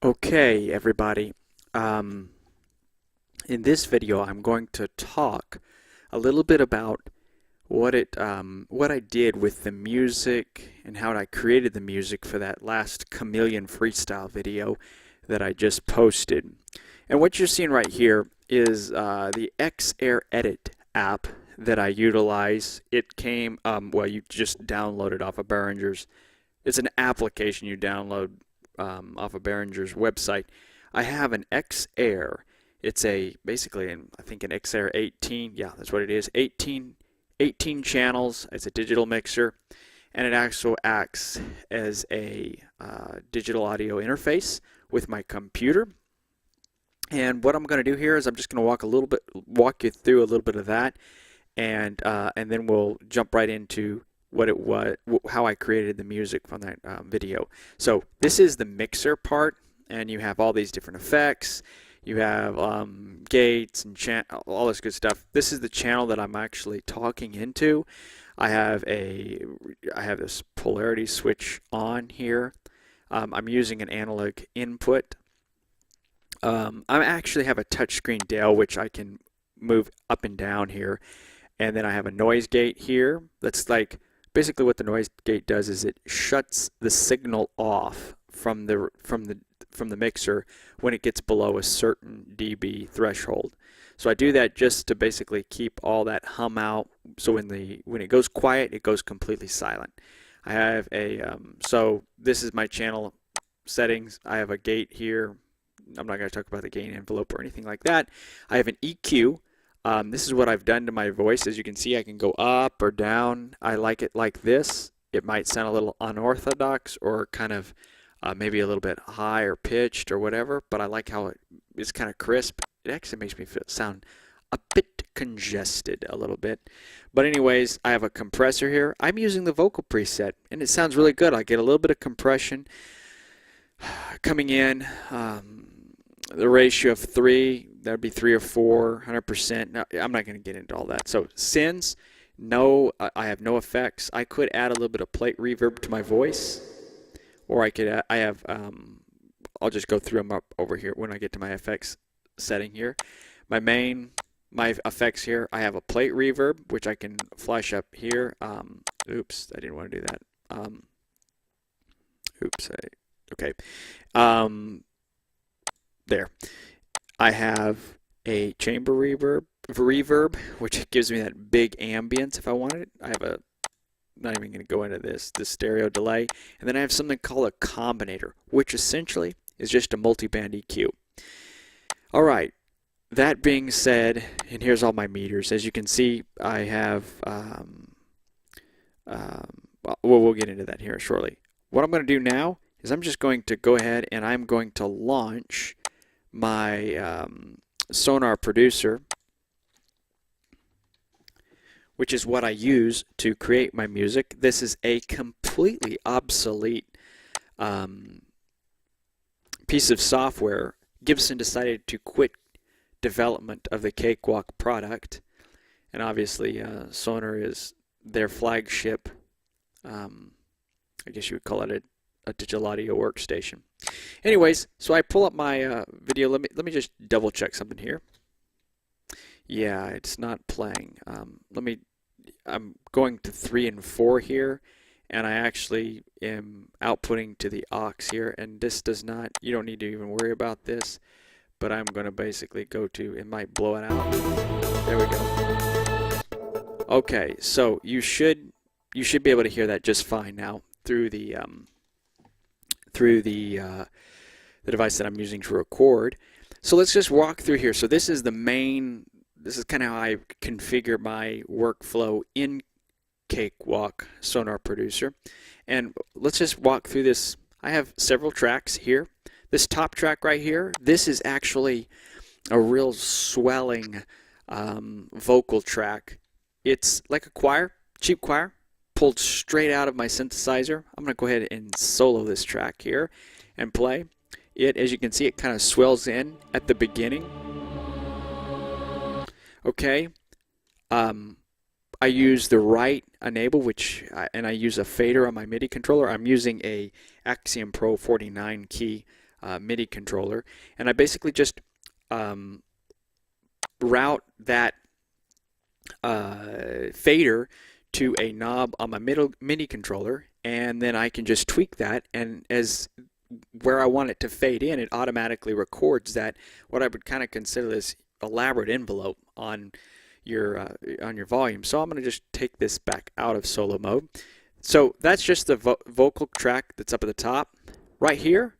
Okay, everybody. Um, in this video, I'm going to talk a little bit about what I did with the music and how I created the music for that last Chameleon Freestyle video that I just posted. And what you're seeing right here is the XAir Edit app that I utilize. It came, well, you just download it off of Behringer's. It's an application you download off of Behringer's website. I have an XAir. It's basically I think an XAir 18. Yeah, that's what it is. 18 channels. It's a digital mixer, and it also acts as a digital audio interface with my computer. And what I'm going to do here is I'm just going to walk you through a little bit of that, and then we'll jump right into what it was, how I created the music from that video. So this is the mixer part, and you have all these different effects. You have gates and all this good stuff. This is the channel that I'm actually talking into. I have this polarity switch on here. I'm using an analog input. I actually have a touchscreen dial which I can move up and down here, and then I have a noise gate here. That's like basically what the noise gate does is it shuts the signal off from the mixer when it gets below a certain dB threshold. So I do that just to basically keep all that hum out. So when it goes quiet, it goes completely silent. I have so this is my channel settings. I have a gate here. I'm not going to talk about the gain envelope or anything like that. I have an EQ. This is what I've done to my voice. As you can see, I can go up or down. I like it like this. It might sound a little unorthodox or kind of maybe a little bit high or pitched or whatever, but I like how it is kind of crisp. It actually makes me sound a bit congested a little bit. But anyways, I have a compressor here. I'm using the vocal preset, and it sounds really good. I get a little bit of compression coming in. The ratio of 3, that would be 3 or 4, 100%. Now, I'm not going to get into all that. So sins, no, I have no effects. I could add a little bit of plate reverb to my voice, or I could, I'll just go through them up over here when I get to my effects setting here. My effects here, I have a plate reverb, which I can flash up here. Oops, I didn't want to do that. Okay. There. I have a chamber reverb, which gives me that big ambience if I want it. I have not even going to go into the stereo delay. And then I have something called a combinator, which essentially is just a multi-band EQ. All right. That being said, and here's all my meters. As you can see, I have, we'll get into that here shortly. What I'm going to do now is I'm just going to go ahead and I'm going to launch my Sonar producer, which is what I use to create my music. This is a completely obsolete piece of software. Gibson decided to quit development of the Cakewalk product, and obviously Sonar is their flagship, I guess you would call it a digital audio workstation. Anyways, so I pull up my video. Let me just double check something here. Yeah, it's not playing. I'm going to 3 and 4 here, and I actually am outputting to the aux here, and this does not, you don't need to even worry about this, but I'm going to basically go to, it might blow it out. There we go. Okay, so you should be able to hear that just fine now through the device that I'm using to record. So let's just walk through here. So this is this is kind of how I configure my workflow in Cakewalk Sonar Producer. And let's just walk through this. I have several tracks here. This top track right here, this is actually a real swelling vocal track. It's like a choir, cheap choir, pulled straight out of my synthesizer. I'm going to go ahead and solo this track here and play. As you can see, it kind of swells in at the beginning. Okay. I use the right enable, and I use a fader on my MIDI controller. I'm using a Axiom Pro 49 key MIDI controller, and I basically just route that fader to a knob on my MIDI controller, and then I can just tweak that, and as where I want it to fade in, it automatically records that, what I would kind of consider this elaborate envelope on your volume. So I'm going to just take this back out of solo mode. So that's just the vocal track that's up at the top. Right here,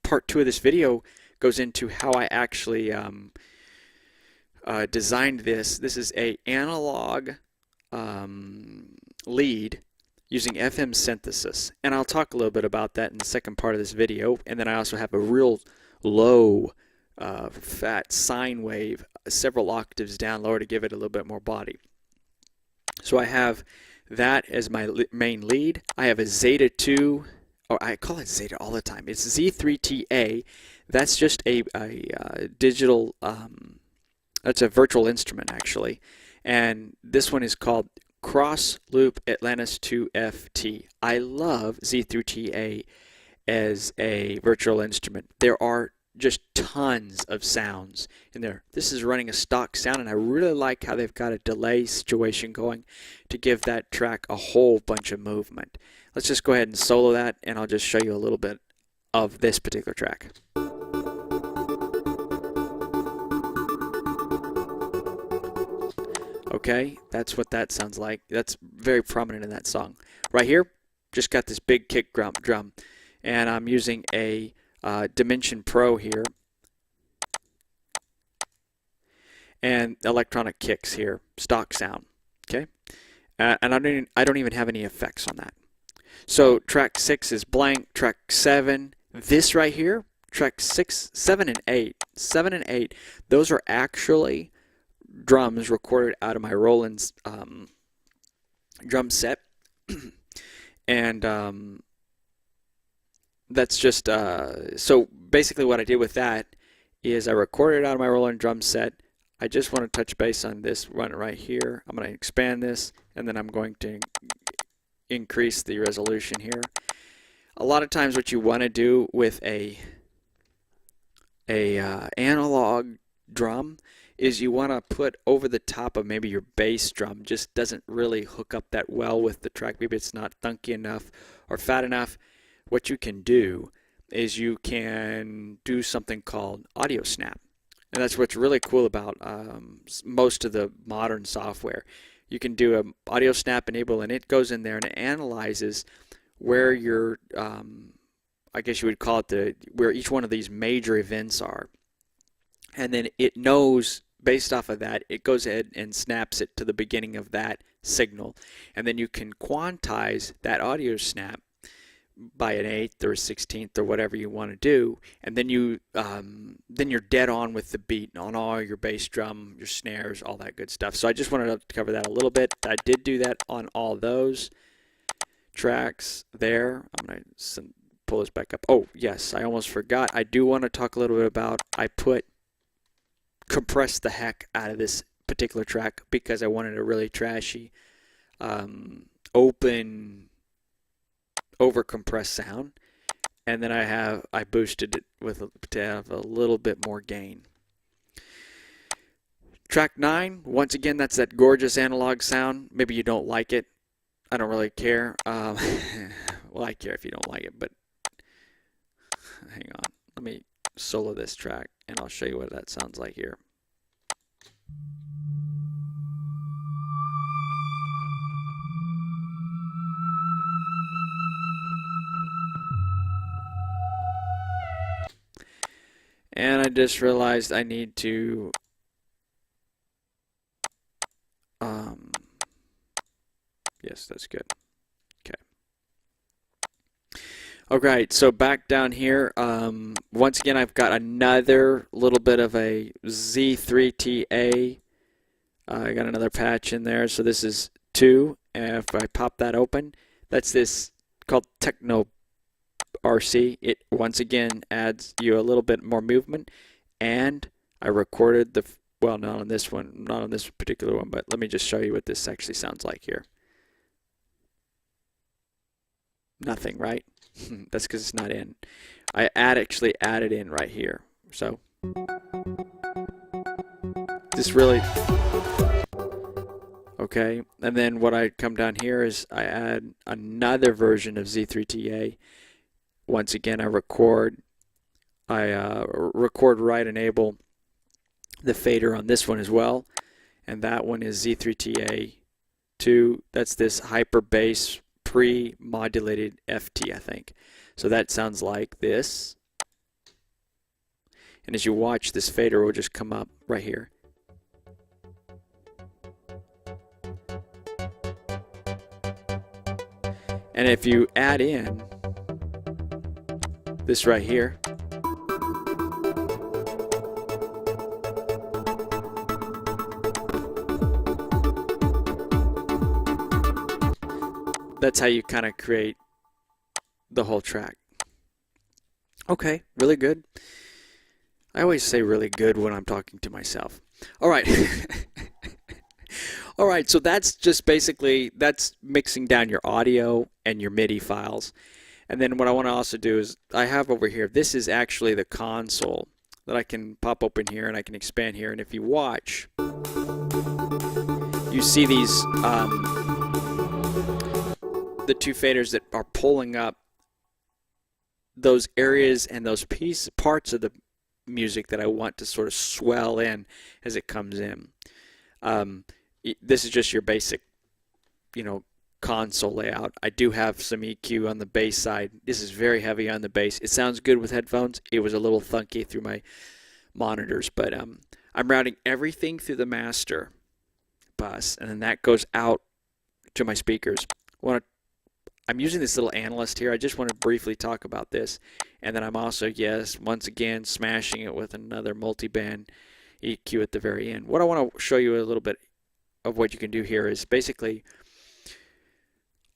part 2 of this video goes into how I actually designed this. This is a analog lead using FM synthesis, and I'll talk a little bit about that in the second part of this video. And then I also have a real low fat sine wave several octaves down lower to give it a little bit more body. So I have that as my main lead. I have a Zeta 2, or I call it Zeta all the time. It's Z3TA. That's just a digital, that's a virtual instrument actually. And this one is called Cross Loop Atlantis 2FT. I love Z3TA as a virtual instrument. There are just tons of sounds in there. This is running a stock sound, and I really like how they've got a delay situation going to give that track a whole bunch of movement. Let's just go ahead and solo that, and I'll just show you a little bit of this particular track. Okay, that's what that sounds like. That's very prominent in that song. Right here, just got this big kick drum, and I'm using a Dimension Pro here, and electronic kicks here, stock sound. Okay, and I don't even have any effects on that. So track 6 is blank. Track 7, this right here, track 6, 7, and 8. 7 and 8, those are actually drums recorded out of my Roland's drum set, and that's just so basically what I did with that is I recorded it out of my Roland drum set. I just want to touch base on this one right here. I'm going to expand this, and then I'm going to increase the resolution here. A lot of times what you want to do with a analog drum is you want to put over the top of maybe your bass drum. Just doesn't really hook up that well with the track. Maybe it's not thunky enough or fat enough. What you can do is you can do something called audio snap, and that's what's really cool about most of the modern software. You can do an audio snap enable, and it goes in there and it analyzes where your I guess you would call it where each one of these major events are, and then it knows based off of that, it goes ahead and snaps it to the beginning of that signal, and then you can quantize that audio snap by an 8th or a 16th or whatever you want to do, and then you're dead on with the beat on all your bass drum, your snares, all that good stuff. So I just wanted to cover that a little bit. I did do that on all those tracks there. I'm going to pull this back up. Oh yes, I almost forgot. I do want to talk a little bit about, I compressed the heck out of this particular track because I wanted a really trashy, open, over compressed sound, and then I boosted it to have a little bit more gain. Track 9, once again, that's that gorgeous analog sound. Maybe you don't like it. I don't really care. Well, I care if you don't like it, but hang on. Let me solo this track, and I'll show you what that sounds like here. And I just realized I need to yes, that's good. Okay. Alright, so back down here, once again I've got another little bit of a Z3TA. I got another patch in there, so this is 2, and if I pop that open, that's this called Techno RC. It once again adds you a little bit more movement, and I recorded well, not on this one, not on this particular one, but let me just show you what this actually sounds like here. Nothing, right? That's because it's not in. I actually added in right here. So this really, okay. And then what I come down here is I add another version of Z3TA. Once again, I record, write, enable the fader on this one as well. And that one is Z3TA2. That's this hyper bass pre-modulated FT, I think. So that sounds like this. And as you watch, this fader will just come up right here. And if you add in this right here, that's how you kind of create the whole track. Okay, really good. I always say really good when I'm talking to myself. All right. All right, so that's just basically, that's mixing down your audio and your MIDI files. And then what I want to also do is, I have over here, this is actually the console that I can pop open here and I can expand here. And if you watch, you see these, the two faders that are pulling up those areas and those parts of the music that I want to sort of swell in as it comes in. This is just your basic, console layout. I do have some EQ on the bass side. This is very heavy on the bass. It sounds good with headphones. It was a little thunky through my monitors, but I'm routing everything through the master bus, and then that goes out to my speakers. I'm using this little analyst here. I just want to briefly talk about this, and then I'm also, once again, smashing it with another multi-band EQ at the very end. What I want to show you a little bit of what you can do here is basically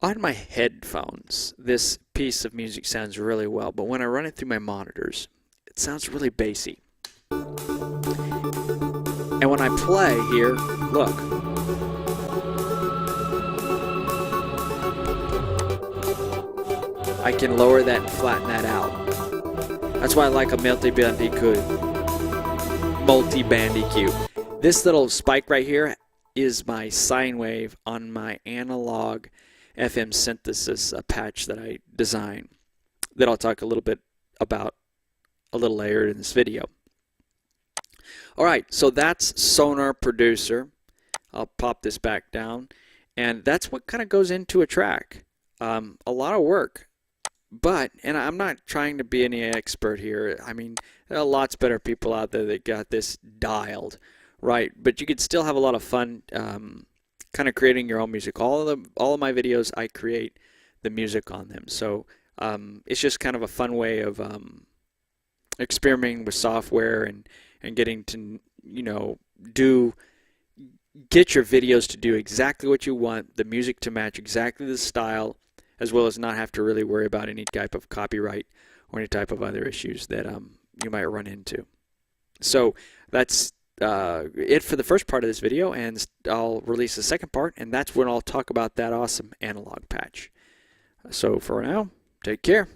on my headphones, this piece of music sounds really well, but when I run it through my monitors, it sounds really bassy. And when I play here, look. I can lower that and flatten that out. That's why I like a multi-band EQ. This little spike right here is my sine wave on my analog FM synthesis patch that I designed, that I'll talk a little bit about a little later in this video. Alright, so that's Sonar Producer. I'll pop this back down, and that's what kind of goes into a track. A lot of work, and I'm not trying to be any expert here. I mean, there are lots better people out there that got this dialed, right? But you could still have a lot of fun kind of creating your own music. All of my videos, I create the music on them. So it's just kind of a fun way of experimenting with software and getting to, get your videos to do exactly what you want, the music to match exactly the style, as well as not have to really worry about any type of copyright or any type of other issues that you might run into. So that's it for the first part of this video, and I'll release the second part, and that's when I'll talk about that awesome analog patch. So for now, take care.